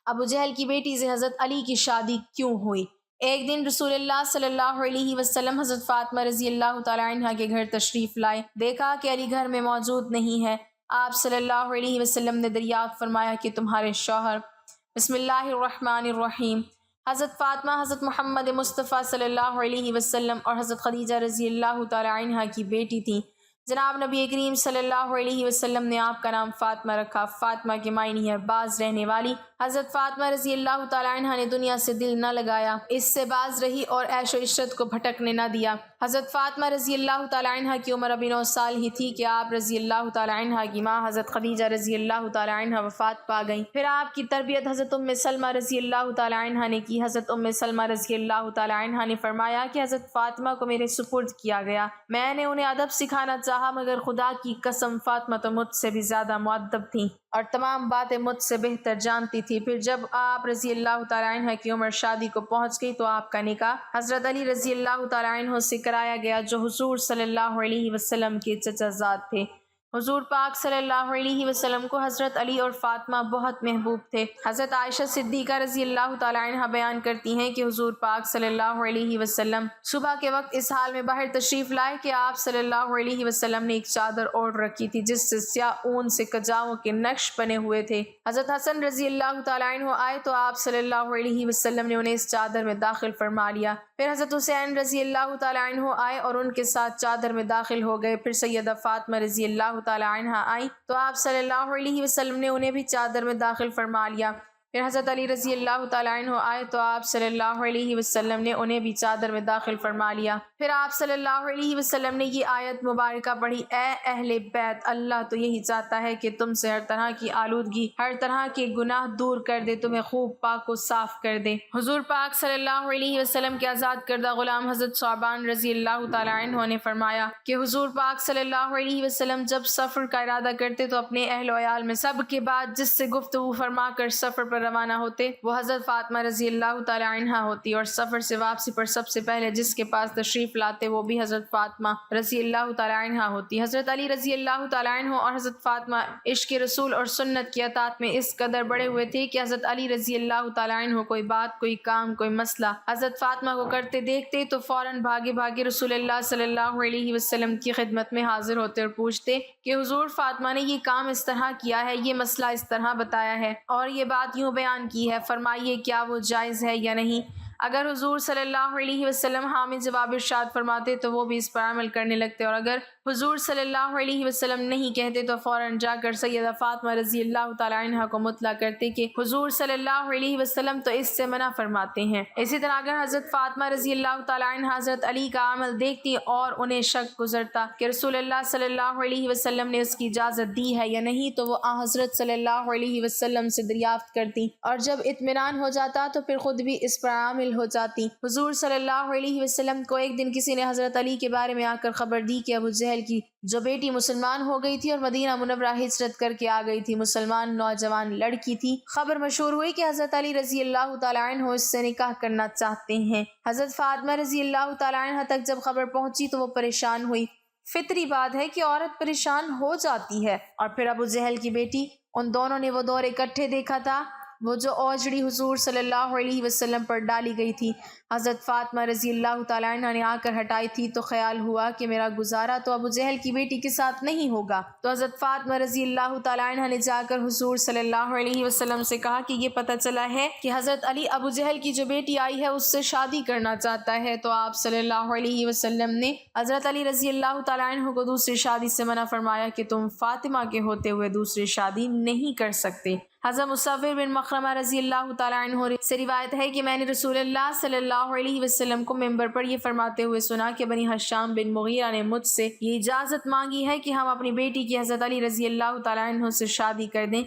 ابو جہل کی بیٹی سے حضرت علی کی شادی کیوں ہوئی؟ ایک دن رسول اللہ صلی اللہ علیہ وسلم حضرت فاطمہ رضی اللہ تعالیٰ عنہ کے گھر تشریف لائے۔ دیکھا کہ علی گھر میں موجود نہیں ہے۔ آپ صلی اللہ علیہ وسلم نے دریافت فرمایا کہ تمہارے شوہر؟ بسم اللہ الرحمن الرحیم۔ حضرت فاطمہ حضرت محمد مصطفیٰ صلی اللہ علیہ وسلم اور حضرت خدیجہ رضی اللہ تعالیٰ عنہ کی بیٹی تھیں۔ جناب نبی کریم صلی اللہ علیہ وسلم نے آپ کا نام فاطمہ رکھا۔ فاطمہ کے معنی ہے باز رہنے والی۔ حضرت فاطمہ رضی اللہ تعالیٰ عنہ نے دنیا سے دل نہ لگایا، اس سے باز رہی اور عیش و عشرت کو بھٹکنے نہ دیا۔ حضرت فاطمہ رضی اللہ تعالیٰ عنہ کی عمر ابھی 9 سال ہی تھی کہ آپ رضی اللہ تعالیٰ عنہ کی ماں حضرت خدیجہ رضی اللہ تعالیٰ عنہ وفات پا گئیں۔ پھر آپ کی تربیت حضرت ام سلمہ رضی اللہ تعالیٰ عنہ نے کی۔ حضرت ام سلمہ رضی اللہ تعالیٰ عنہ نے فرمایا کہ حضرت فاطمہ کو میرے سپرد کیا گیا۔ میں نے انہیں ادب سکھانا چاہا، مگر خدا کی قسم فاطمہ تو مجھ سے بھی زیادہ مؤدب تھیں اور تمام باتیں مجھ سے بہتر جانتی تھی۔ پھر جب آپ رضی اللہ تعالیٰ عنہ کی عمر شادی کو پہنچ گئی تو آپ کا نکاح حضرت علی رضی اللہ تعالیٰ عنہ سے کرایا گیا، جو حضور صلی اللہ علیہ وسلم کے چچا زاد تھے۔ حضور پاک صلی اللہ علیہ وسلم کو حضرت علی اور فاطمہ بہت محبوب تھے۔ حضرت عائشہ صدیقہ رضی اللہ تعالیٰ عنہ بیان کرتی ہیں کہ حضور پاک صلی اللہ علیہ وسلم صبح کے وقت اس حال میں باہر تشریف لائے کہ آپ صلی اللہ علیہ وسلم نے ایک چادر اوڑھ رکھی تھی جس سے سیاہ اون سے کجاؤں کے نقش بنے ہوئے تھے۔ حضرت حسن رضی اللہ تعالیٰ عنہ آئے تو آپ صلی اللہ علیہ وسلم نے انہیں اس چادر میں داخل فرما لیا۔ پھر حضرت حسین رضی اللہ تعالیٰ عنہ آئے اور ان کے ساتھ چادر میں داخل ہو گئے۔ پھر سیدہ فاطمہ رضی اللہ تعالیٰ عنہ آئی تو آپ صلی اللہ علیہ وسلم نے انہیں بھی چادر میں داخل فرما لیا۔ پھر حضرت علی رضی اللہ تعالیٰ عنہ آئے تو آپ صلی اللہ علیہ وسلم نے انہیں بھی چادر میں داخل فرما لیا۔ پھر آپ صلی اللہ علیہ وسلم نے یہ آیت مبارکہ پڑھی، اے اہل بیت، اللہ تو یہی چاہتا ہے کہ تم سے ہر طرح کی آلودگی، ہر طرح کے گناہ دور کر دے، تمہیں خوب پاک و صاف کر دے۔ حضور پاک صلی اللہ علیہ وسلم کے آزاد کردہ غلام حضرت ثعبان رضی اللہ تعالیٰ عنہ نے فرمایا کہ حضور پاک صلی اللہ علیہ وسلم جب سفر کا ارادہ کرتے تو اپنے اہل و عیال میں سب کے بعد جس سے گفتگو فرما کر سفر پر روانہ ہوتے وہ حضرت فاطمہ رضی اللہ تعالیٰ عنہ ہوتی، اور سفر سے واپسی پر سب سے پہلے جس کے پاس تشریف لاتے وہ بھی حضرت فاطمہ رضی اللہ تعالیٰ عنہ ہوتی۔ حضرت علی رضی اللہ تعالیٰ عنہ اور حضرت فاطمہ عشق رسول اور سنت کی اطاعت میں اس قدر بڑے ہوئے تھے کہ حضرت علی رضی اللہ تعالیٰ عنہ کوئی بات، کوئی کام، کوئی مسئلہ حضرت فاطمہ کو کرتے دیکھتے تو فوراً بھاگے بھاگے رسول اللہ صلی اللہ علیہ وسلم کی خدمت میں حاضر ہوتے اور پوچھتے کہ حضور فاطمہ نے یہ کام اس طرح کیا ہے، یہ مسئلہ اس طرح بتایا ہے اور یہ بات یوں بیان کی ہے، فرمائیے کیا وہ جائز ہے یا نہیں۔ اگر حضور صلی اللہ علیہ وسلم ہاں میں جواب ارشاد فرماتے تو وہ بھی اس پر عمل کرنے لگتے، اور اگر حضور صلی اللہ علیہ وسلم نہیں کہتے تو فوراً جا کر سیدہ فاطمہ رضی اللہ تعالیٰ عنہ کو مطلع کرتے کہ حضور صلی اللہ علیہ وسلم تو اس سے منع فرماتے ہیں۔ اسی طرح اگر حضرت فاطمہ رضی اللہ تعالیٰ عنہ حضرت علی کا عمل دیکھتی اور انہیں شک گزرتا کہ رسول اللہ صلی اللہ علیہ وسلم نے اس کی اجازت دی ہے یا نہیں تو وہ حضرت صلی اللہ علیہ وسلم سے دریافت کرتی، اور جب اطمینان ہو جاتا تو پھر خود بھی اس پر عامل ہو جاتی۔ حضور صلی اللہ علیہ وسلم کو ایک دن کسی نے حضرت علی کے بارے میں آ کر خبر دی کہ ابو جہل کی جو بیٹی مسلمان ہو گئی تھی اور مدینہ منورہ ہجرت کر کے آ گئی تھی، مسلمان نوجوان لڑکی تھی۔ خبر مشہور ہوئی کہ حضرت علی رضی اللہ تعالیٰ عنہ اس سے نکاح کرنا چاہتے ہیں۔ حضرت فاطمہ رضی اللہ تعالیٰ عنہ تک جب خبر پہنچی تو وہ پریشان ہوئی۔ فطری بات ہے کہ عورت پریشان ہو جاتی ہے، اور پھر ابو جہل کی بیٹی، ان دونوں نے وہ دور اکٹھے دیکھا تھا، وہ جو اوجڑی حضور صلی اللہ علیہ وسلم پر ڈالی گئی تھی، حضرت فاطمہ رضی اللہ تعالیٰ عنہ نے آ کر ہٹائی تھی، تو خیال ہوا کہ میرا گزارا تو ابو جہل کی بیٹی کے ساتھ نہیں ہوگا، تو حضرت فاطمہ رضی اللہ تعالیٰ عنہ نے جا کر حضور صلی اللہ علیہ وسلم سے کہا کہ یہ پتہ چلا ہے کہ حضرت علی ابو جہل کی جو بیٹی آئی ہے اس سے شادی کرنا چاہتا ہے، تو آپ صلی اللہ علیہ وسلم نے حضرت علی رضی اللہ تعالیٰ عنہ کو دوسری شادی سے منع فرمایا کہ تم فاطمہ کے ہوتے ہوئے دوسری شادی نہیں کر سکتے۔ حضرت مصور بن مخرمہ رضی اللہ تعالیٰ عنہ سے روایت ہے کہ میں نے رسول اللہ صلی اللہ علیہ وسلم کو منبر پر یہ فرماتے ہوئے سنا کہ بنی حشام بن مغیرہ نے مجھ سے یہ اجازت مانگی ہے کہ ہم اپنی بیٹی کی حضرت علی رضی اللہ تعالیٰ عنہ سے شادی کر دیں،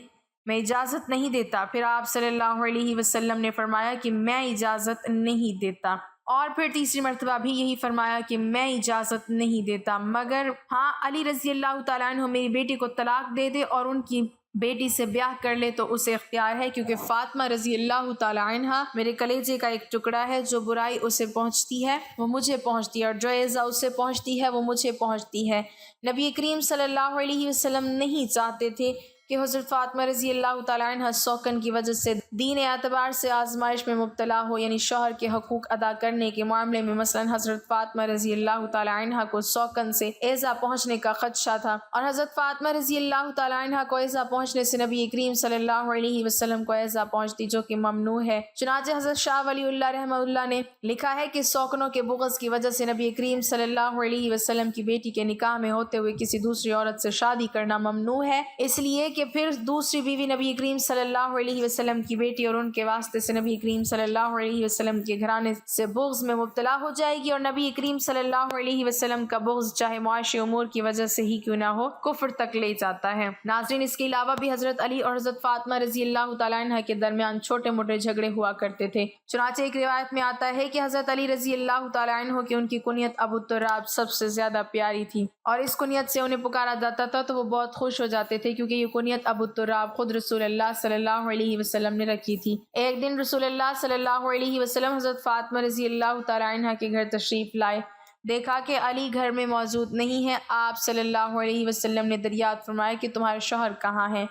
میں اجازت نہیں دیتا۔ پھر آپ صلی اللہ علیہ وسلم نے فرمایا کہ میں اجازت نہیں دیتا، اور پھر تیسری مرتبہ بھی یہی فرمایا کہ میں اجازت نہیں دیتا، مگر ہاں علی رضی اللہ تعالیٰ عنہ میری بیٹی کو طلاق دے دے اور ان کی بیٹی سے بیاہ کر لے تو اسے اختیار ہے، کیونکہ فاطمہ رضی اللہ تعالیٰ عنہ میرے کلیجے کا ایک ٹکڑا ہے، جو برائی اسے پہنچتی ہے وہ مجھے پہنچتی ہے، اور جو ایذا اسے پہنچتی ہے وہ مجھے پہنچتی ہے۔ نبی کریم صلی اللہ علیہ وسلم نہیں چاہتے تھے کہ حضرت فاطمہ رضی اللہ تعالیٰ عنہ سوکن کی وجہ سے دین اعتبار سے آزمائش میں مبتلا ہو، یعنی شوہر کے حقوق ادا کرنے کے معاملے میں مثلا حضرت فاطمہ رضی اللہ تعالیٰ عنہ کو سوکن سے ایذا پہنچنے کا خدشہ تھا، اور حضرت فاطمہ رضی اللہ تعالیٰ عنہ کو ایذا پہنچنے سے نبی کریم صلی اللہ علیہ وسلم کو ایذا پہنچتی، جو کہ ممنوع ہے۔ چنانچہ حضرت شاہ ولی اللہ رحمہ اللہ نے لکھا ہے کہ سوکنوں کے بغض کی وجہ سے نبی کریم صلی اللہ علیہ وسلم کی بیٹی کے نکاح میں ہوتے ہوئے کسی دوسری عورت سے شادی کرنا ممنوع ہے، اس لیے کہ پھر دوسری بیوی نبی کریم صلی اللہ علیہ وسلم کی بیٹی اور ان کے واسطے سے نبی کریم صلی اللہ علیہ وسلم کے گھرانے سے بغض میں مبتلا ہو جائے گی، اور نبی کریم صلی اللہ علیہ وسلم کا بغض چاہے معاشی امور کی وجہ سے ہی کیوں نہ ہو کفر تک لے جاتا ہے۔ ناظرین، اس کے علاوہ بھی حضرت علی اور حضرت فاطمہ رضی اللہ تعالیٰ عنہ کے درمیان چھوٹے موٹے جھگڑے ہوا کرتے تھے۔ چنانچہ ایک روایت میں آتا ہے کہ حضرت علی رضی اللہ تعالیٰ عنہ کی ان کی کنیت ابو تراب سب سے زیادہ پیاری تھی، اور اس کنیت سے انہیں پکارا جاتا تھا تو وہ بہت خوش ہو جاتے تھے، کیونکہ یہ کنیت ابو تراب خود رسول اللہ صلی اللہ علیہ وسلم نے رکھی تھی۔ ایک دن رسول اللہ صلی اللہ علیہ وسلم حضرت فاطمہ رضی اللہ تعالیٰ عنہ کے گھر تشریف لائے، دیکھا کہ علی گھر میں موجود نہیں ہے۔ آپ صلی اللہ علیہ وسلم نے دریافت فرمایا کہ تمہارے شوہر کہاں ہیں؟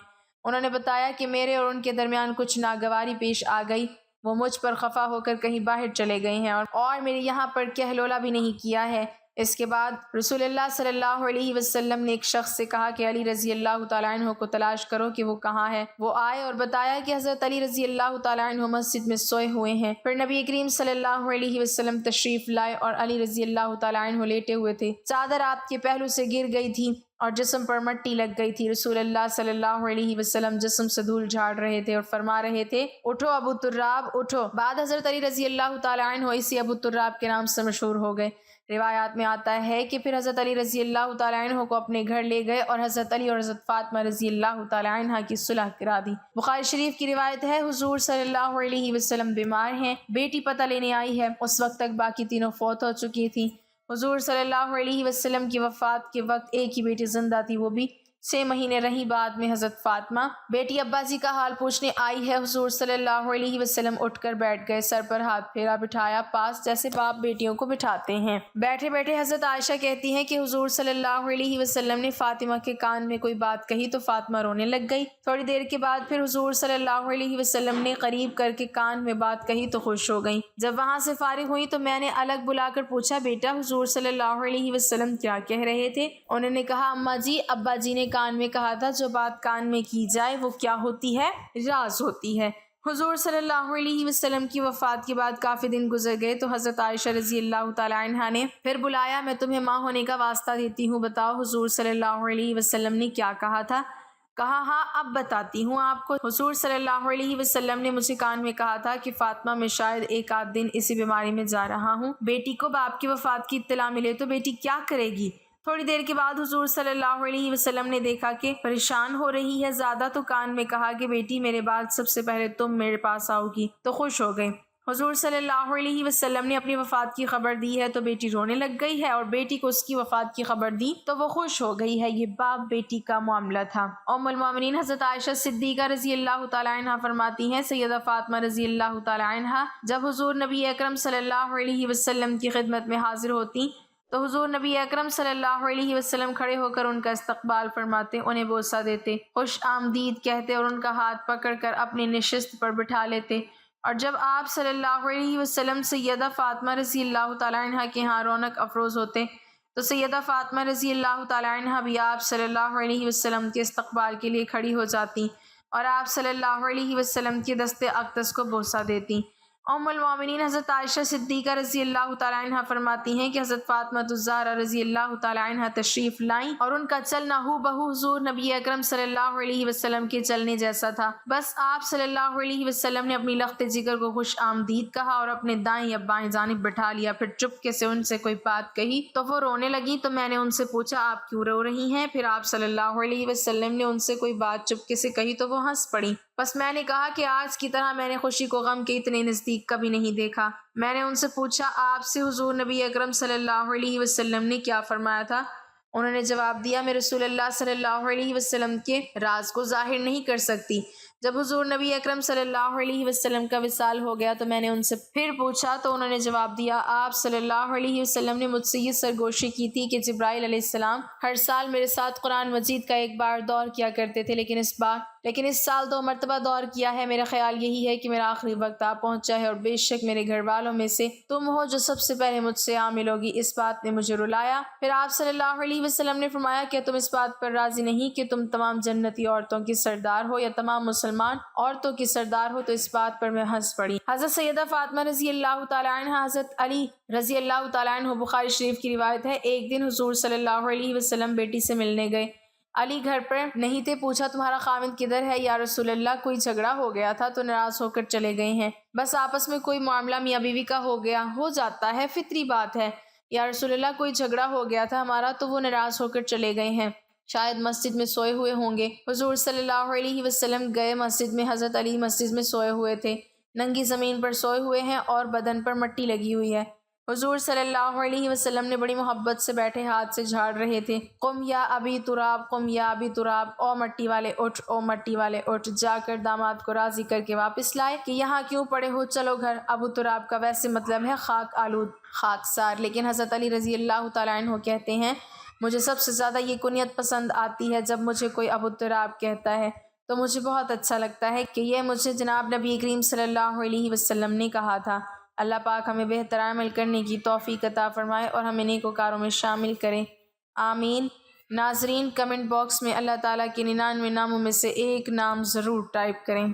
انہوں نے بتایا کہ میرے اور ان کے درمیان کچھ ناگواری پیش آ گئی، وہ مجھ پر خفا ہو کر کہیں باہر چلے گئے ہیں اور میرے یہاں پر کہلولہ بھی نہیں کیا ہے۔ اس کے بعد رسول اللہ صلی اللہ علیہ وسلم نے ایک شخص سے کہا کہ علی رضی اللہ تعالیٰ عنہ کو تلاش کرو کہ وہ کہاں ہے۔ وہ آئے اور بتایا کہ حضرت علی رضی اللہ تعالیٰ عنہ مسجد میں سوئے ہوئے ہیں۔ پھر نبی کریم صلی اللہ علیہ وسلم تشریف لائے اور علی رضی اللہ تعالیٰ عنہ لیٹے ہوئے تھے، چادر آپ کے پہلو سے گر گئی تھی اور جسم پر مٹی لگ گئی تھی۔ رسول اللہ صلی اللہ علیہ وسلم جسم سے دھول جھاڑ رہے تھے اور فرما رہے تھے، اٹھو ابو تراب اٹھو۔ بعد حضرت علی رضی اللہ تعالیٰ عنہ اسی ابو تراب کے نام سے مشہور ہو گئے۔ روایات میں آتا ہے کہ پھر حضرت علی رضی اللہ تعالیٰ عنہ کو اپنے گھر لے گئے اور حضرت علی اور حضرت فاطمہ رضی اللہ تعالیٰ عنہ کی صلح کرا دی۔ بخاری شریف کی روایت ہے، حضور صلی اللہ علیہ وسلم بیمار ہیں، بیٹی پتہ لینے آئی ہے۔ اس وقت تک باقی تینوں فوت ہو چکی تھیں۔ حضور صلی اللہ علیہ وسلم کی وفات کے وقت ایک ہی بیٹی زندہ تھی، وہ بھی 6 مہینے رہی۔ بعد میں حضرت فاطمہ بیٹی عباسی کا حال پوچھنے آئی ہے۔ حضور صلی اللہ علیہ وسلم اٹھ کر بیٹھ گئے، سر پر ہاتھ پھیرا، بٹھایا پاس جیسے باپ بیٹیوں کو بٹھاتے ہیں۔ بیٹھے بیٹھے حضرت عائشہ کہتی ہیں کہ حضور صلی اللہ علیہ وسلم نے فاطمہ کے کان میں کوئی بات کہی تو فاطمہ رونے لگ گئی۔ تھوڑی دیر کے بعد پھر حضور صلی اللہ علیہ وسلم نے قریب کر کے کان میں بات کہی تو خوش ہو گئیں۔ جب وہاں سے فارغ ہوئی تو میں نے الگ بلا کر پوچھا، بیٹا حضور صلی اللہ علیہ وسلم کیا کہہ رہے تھے؟ انہوں نے کہا، اماں جی، ابا جی نے کان میں کہا تھا جو بات کان میں کی جائے وہ کیا ہوتی ہے؟ راز ہوتی ہے۔ حضور صلی اللہ علیہ وسلم کی وفات کے بعد کافی دن گزر گئے تو حضرت عائشہ رضی اللہ تعالیٰ عنہ نے پھر بلایا، میں تمہیں ماں ہونے کا واسطہ دیتی ہوں، بتاؤ حضور صلی اللہ علیہ وسلم نے کیا کہا تھا؟ کہا، ہاں اب بتاتی ہوں آپ کو۔ حضور صلی اللہ علیہ وسلم نے مجھے کان میں کہا تھا کہ فاطمہ میں شاید ایک آدھ دن اسی بیماری میں جا رہا ہوں، بیٹی کو باپ کی وفات کی اطلاع ملے تو بیٹی کیا کرے گی؟ تھوڑی دیر کے بعد حضور صلی اللہ علیہ وسلم نے دیکھا کہ پریشان ہو رہی ہے زیادہ، تو کان میں کہا کہ بیٹی میرے بعد سب سے پہلے تم میرے پاس آؤ گی، تو خوش ہو گئے۔ حضور صلی اللہ علیہ وسلم نے اپنی وفات کی خبر دی ہے تو بیٹی رونے لگ گئی ہے، اور بیٹی کو اس کی وفات کی خبر دی تو وہ خوش ہو گئی ہے۔ یہ باپ بیٹی کا معاملہ تھا۔ ام المومنین حضرت عائشہ صدیقہ رضی اللہ تعالیٰ عنہ فرماتی ہیں، سیدہ فاطمہ رضی اللہ تعالیٰ عنہ جب حضور نبی اکرم صلی اللہ علیہ وسلم کی خدمت میں حاضر ہوتی تو حضور نبی اکرم صلی اللہ علیہ وسلم کھڑے ہو کر ان کا استقبال فرماتے، انہیں بوسہ دیتے، خوش آمدید کہتے اور ان کا ہاتھ پکڑ کر اپنی نشست پر بٹھا لیتے۔ اور جب آپ صلی اللہ علیہ وسلم سیدہ فاطمہ رضی اللہ تعالیٰ عنہ کے ہاں رونق افروز ہوتے تو سیدہ فاطمہ رضی اللہ تعالیٰ عنہ بھی آپ صلی اللہ علیہ وسلم کے استقبال کے لیے کھڑی ہو جاتی اور آپ صلی اللہ علیہ وسلم کے دست اقدس کو بوسہ دیتی۔ ام المومنین حضرت عائشہ صدیقہ رضی اللہ تعالیٰ عنہ فرماتی ہیں کہ حضرت فاطمہ الزہرا رضی اللہ تعالیٰ عنہ تشریف لائیں اور ان کا چلنا ہو بہو حضور نبی اکرم صلی اللہ علیہ وسلم کے چلنے جیسا تھا۔ بس آپ صلی اللہ علیہ وسلم نے اپنی لخت جگر کو خوش آمدید کہا اور اپنے دائیں یا بائیں جانب بٹھا لیا، پھر چپکے سے ان سے کوئی بات کہی تو وہ رونے لگی، تو میں نے ان سے پوچھا آپ کیوں رو رہی ہیں؟ پھر آپ صلی اللہ علیہ وسلم نے ان سے کوئی بات چپکے سے کہی تو وہ ہنس پڑی۔ بس میں نے کہا کہ آج کی طرح میں نے خوشی کو غم کے اتنے نزدیک کبھی نہیں دیکھا۔ میں نے ان سے پوچھا، آپ سے حضور نبی اکرم صلی اللہ علیہ وسلم نے کیا فرمایا تھا؟ انہوں نے جواب دیا، میں رسول اللہ صلی اللہ علیہ وسلم کے راز کو ظاہر نہیں کر سکتی، جب حضور نبی اکرم صلی اللہ علیہ وسلم کا وصال ہو گیا تو میں نے ان سے پھر پوچھا تو انہوں نے جواب دیا، آپ صلی اللہ علیہ وسلم نے مجھ سے یہ سرگوشی کی تھی کہ جبرائیل علیہ السلام ہر سال میرے ساتھ قرآن مجید کا ایک بار دور کیا کرتے تھے، لیکن اس سال 2 مرتبہ دور کیا ہے۔ میرا خیال یہی ہے کہ میرا آخری وقت آ پہنچا ہے، اور بے شک میرے گھر والوں میں سے تم ہو جو سب سے پہلے مجھ سے عامل ہوگی۔ اس بات نے مجھے رلایا۔ پھر آپ صلی اللہ علیہ وسلم نے فرمایا، کیا تم اس بات پر راضی نہیں کہ تم تمام جنتی عورتوں کی سردار ہو یا تمام مسلمان عورتوں کی سردار ہو؟ تو اس بات پر میں ہنس پڑی۔ حضرت سیدہ فاطمہ رضی اللہ تعالی عنہ حضرت علی رضی اللہ تعالیٰ عنہ، بخاری شریف کی روایت ہے، ایک دن حضور صلی اللہ علیہ وسلم بیٹی سے ملنے گئے۔ علی گھر پر نہیں تھے، پوچھا تمہارا خاوند کدھر ہے؟ یا رسول اللہ کوئی جھگڑا ہو گیا تھا تو ناراض ہو کر چلے گئے ہیں، بس آپس میں کوئی معاملہ میاں بیوی کا ہو جاتا ہے، فطری بات ہے۔ یا رسول اللہ کوئی جھگڑا ہو گیا تھا ہمارا تو وہ ناراض ہو کر چلے گئے ہیں، شاید مسجد میں سوئے ہوئے ہوں گے۔ حضور صلی اللہ علیہ وسلم گئے مسجد میں، حضرت علی مسجد میں سوئے ہوئے تھے، ننگی زمین پر سوئے ہوئے ہیں اور بدن پر مٹی لگی ہوئی ہے۔ حضور صلی اللہ علیہ وسلم نے بڑی محبت سے بیٹھے ہاتھ سے جھاڑ رہے تھے۔ قم یا ابی تراب، قم یا ابی تراب، او مٹی والے اٹھ، او مٹی والے اٹھ۔ جا کر داماد کو راضی کر کے واپس لائے کہ یہاں کیوں پڑے ہو، چلو گھر۔ ابو تراب کا ویسے مطلب ہے خاک آلود، خاکسار، لیکن حضرت علی رضی اللہ تعالیٰ عنہ کہتے ہیں، مجھے سب سے زیادہ یہ کنیت پسند آتی ہے، جب مجھے کوئی ابو تراب کہتا ہے تو مجھے بہت اچھا لگتا ہے کہ یہ مجھے جناب نبی کریم صلی اللہ علیہ وسلم نے کہا تھا۔ اللہ پاک ہمیں بہتر عمل کرنے کی توفیق عطا فرمائے اور ہمیں نیکوکاروں میں شامل کرے، آمین۔ ناظرین، کمنٹ باکس میں اللہ تعالیٰ کے 99 ناموں میں سے ایک نام ضرور ٹائپ کریں۔